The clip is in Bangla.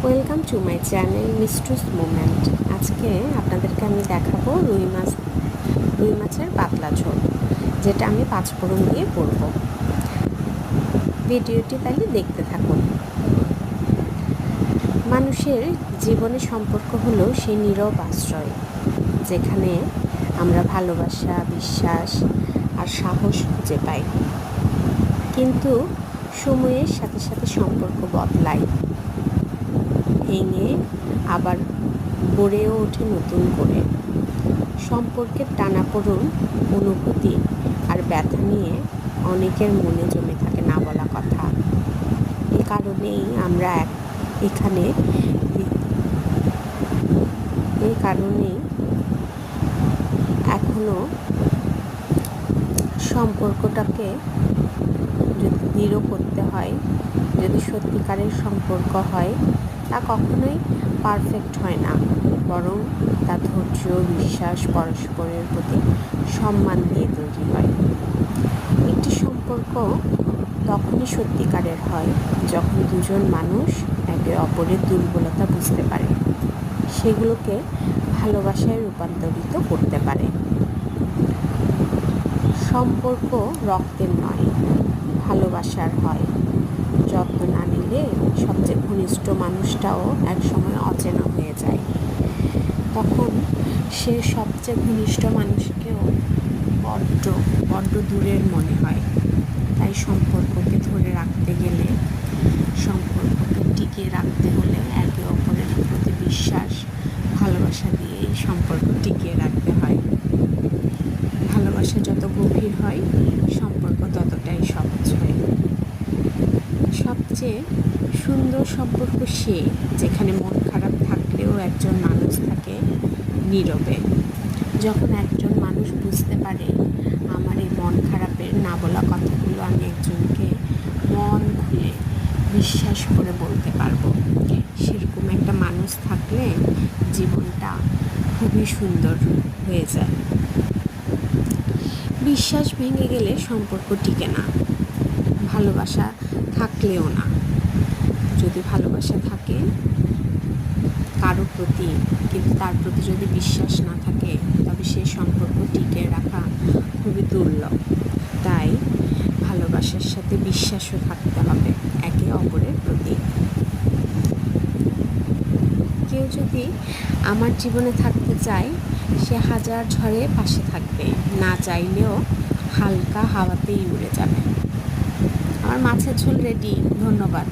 Welcome to my channel mistress moment. আজকে আপনাদেরকে আমি দেখাবো রুই মাছের পাতলা ঝোল, যেটা আমি 5 ফোড়ন দিয়ে করব। ভিডিওটি তাহলে দেখতে থাকুন। মানুষের জীবনের সম্পর্ক হলো সেই নীরব আশ্রয়, যেখানে আমরা ভালোবাসা, বিশ্বাস আর সাহস খুঁজে পাই। কিন্তু সময়ের সাথে সাথে সম্পর্ক বদলায়, ভেঙে আবার গড়েও ওঠে নতুন করে। সম্পর্কের টানাপোড়েন, অনুভূতি আর ব্যথা নিয়ে অনেকের মনে জমে থাকে না বলা কথা। এ কারণেই আমরা এখনো সম্পর্কটাকে যদি দৃঢ় করতে হয়, যদি সত্যিকারের সম্পর্ক হয়, তা কখনোই পারফেক্ট হয় না, বরং তা ধৈর্য, বিশ্বাস, পরস্পরের প্রতি সম্মান দিয়ে তৈরি হয়। একটি সম্পর্ক তখনই সত্যিকারের হয় যখন দুজন মানুষ একে অপরের দুর্বলতা বুঝতে পারে, সেগুলোকে ভালোবাসায় রূপান্তরিত করতে পারে। সম্পর্ক রক্তের নয়, ভালোবাসার হয়। যত্ন না নিলে সবচেয়ে ঘনিষ্ঠ মানুষটাও একসময় অচেনা হয়ে যায়। তখন সে সবচেয়ে ঘনিষ্ঠ মানুষকেও বড্ড দূরের মনে হয়। তাই সম্পর্ককে ধরে রাখতে গেলে, সম্পর্ককে টিকিয়ে রাখতে হলে একে অপরের প্রতি বিশ্বাস, ভালোবাসা দিয়েই সম্পর্ক টিকিয়ে রাখতে হয়। ভালোবাসা যত গভীর হয়, সম্পর্ক ততটাই সহজ হয়। সবচেয়ে সুন্দর সম্পর্ক সে, যেখানে মন খারাপ থাকলেও একজন মানুষ থাকে নীরবে। যখন একজন মানুষ বুঝতে পারে আমার এই মন খারাপের না বলা কথাগুলো আমি একজনকে মন খুলে বিশ্বাস করে বলতে পারবো, সেরকম একটা মানুষ থাকলে জীবনটা খুবই সুন্দর হয়ে যায়। বিশ্বাস ভেঙে গেলে সম্পর্ক টিকে না, ভালোবাসা থাকলেও না। যদি ভালোবাসা থাকে কারো প্রতি, কিন্তু তার প্রতি যদি বিশ্বাস না থাকে, তবে সেই সম্পর্ক টিকে রাখা খুবই দুর্লভ। তাই ভালোবাসার সাথে বিশ্বাসও থাকতে হবে একে অপরের প্রতি। কেউ যদি আমার জীবনে থাকতে চায়, সে হাজার ঝড়ে পাশে থাকবে, না চাইলেও হালকা হাওয়াতেই উড়ে যাবে। আমার মাছের ঝোল রেডি, ধন্যবাদ।